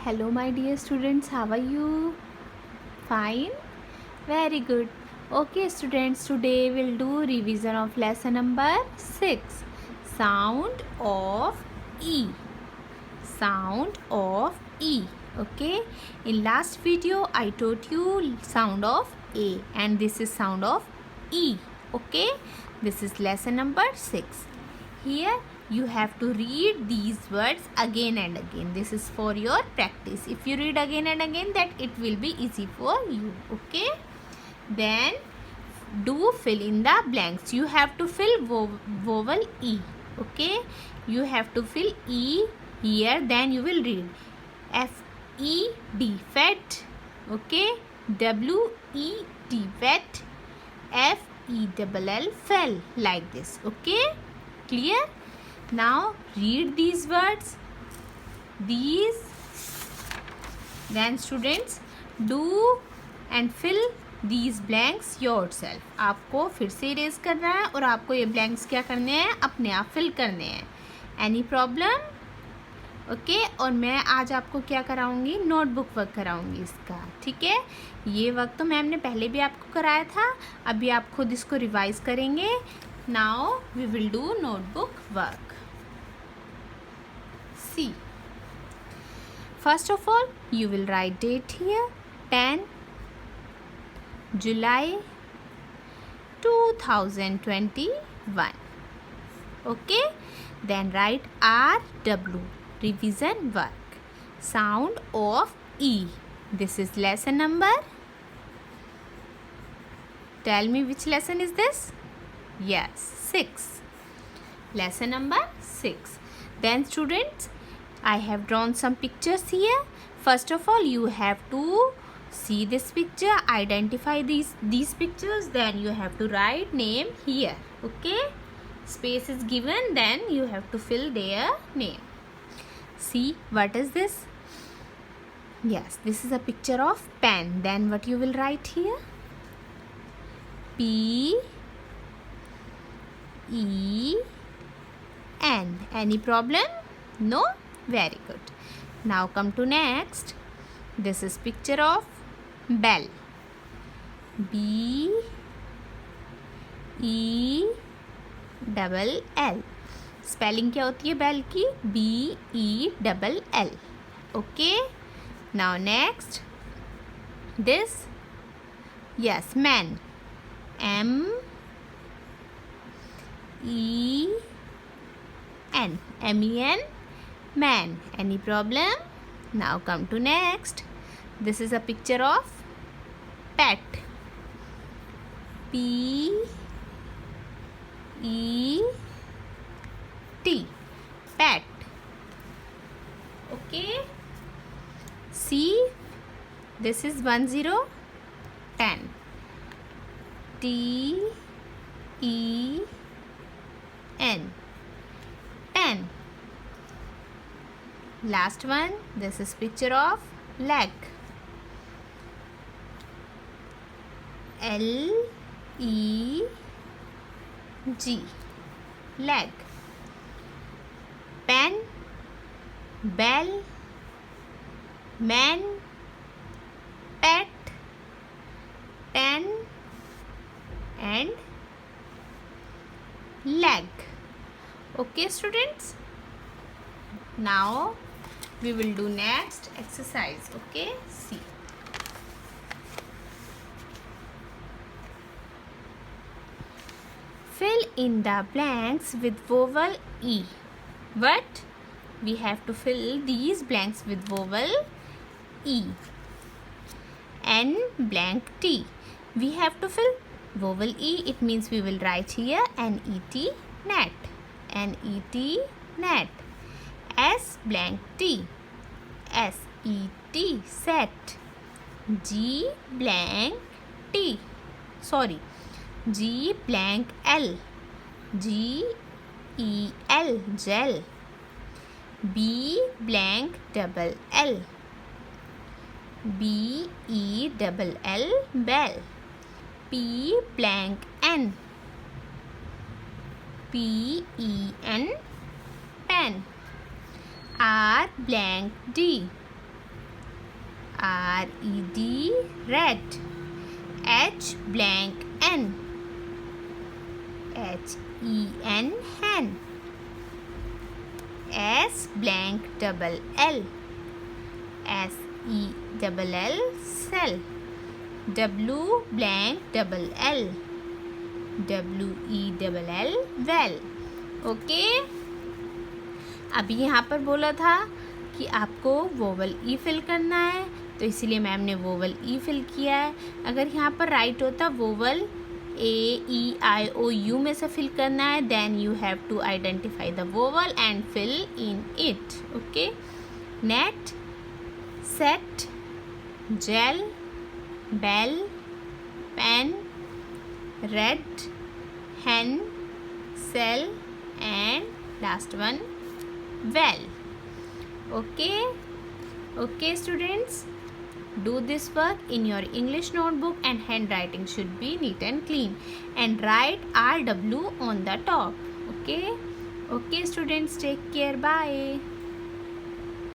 Hello, my dear students. How are you? Fine? Very good. Okay, students, today we'll do revision of lesson number 6. Sound of E. Sound of E. Okay. In last video, I taught you sound of A and this is sound of E. Okay. This is lesson number 6. Here you have to read these words again and again. This is for your practice. If you read again and again, that it will be easy for you. Okay. Then do fill in the blanks. You have to fill vowel E. Okay. You have to fill E here. Then you will read F-E-D, fed. Okay. W-E-T, wet. F-E-L-L, fell, like this. Okay. Clear? Now read these words. These. Then students, do and fill these blanks yourself. आपको फिर से erase करना है और आपको ये blanks क्या करने हैं, अपने आप fill करने हैं. Any problem? ओके. और मैं आज आपको क्या कराऊंगी, नोटबुक वर्क कराऊंगी इसका. ठीक है. ये वर्क तो मैम ने पहले भी आपको कराया था. अभी आप खुद इसको रिवाइज करेंगे. Now we will do notebook work. See. First of all, you will write date here, 10 July 2021. Okay. Then write RW, revision work. Sound of E. This is lesson number. Tell me which lesson is this? Yes, 6. Lesson number 6. Then students, I have drawn some pictures here. First of all, you have to see this picture, identify these pictures, then you have to write name here. Okay. Space is given, then you have to fill their name. See, what is this? Yes, this is a picture of pen. Then what you will write here? P-E-N. Any problem? No? Very good. Now come to next. This is picture of bell. B-E-L-L. Spelling क्या होती है bell की? B-E-L-L. Okay. Now next. This. Yes, man. M-E-N. M-E-N. Man. Any problem? Now come to next. This is a picture of pet. P-E-T. Pet. Okay. See, this is 1010. T-E-N. 10. Last one, this is picture of leg. L-E-G. Leg. Pen, bell, man, pet, pen and leg. Okay students. Now we will do next exercise. Okay. See. Fill in the blanks with vowel E. What? We have to fill these blanks with vowel E. N blank T. We have to fill vowel E. It means we will write here N-E-T, net. N-E-T, net. S blank T. S-E-T, set. G blank T. Sorry. G blank L. G-E-L, gel. B blank double L. B-E-double-L, bell. P blank N. P-E-N, pen. R blank D. R-E-D, red. H blank N, H-E-N, hen. S blank double L, S-E-double-L, cell. W blank double L, W-E-double-L, well. Okay, अभी यहाँ पर बोला था कि आपको vowel E fill करना है, तो इसीलिए मैम ने वोवल ई फिल किया है. अगर यहाँ पर राइट होता वोवल A-E-I-O-U में से फिल करना है, then you have to identify the vowel and fill in it. Okay, net, set, gel, bell, pen, red, hen, cell, and last one well. Okay students, do this work in your English notebook, and handwriting should be neat and clean, and write RW on the top. Okay students, take care, bye.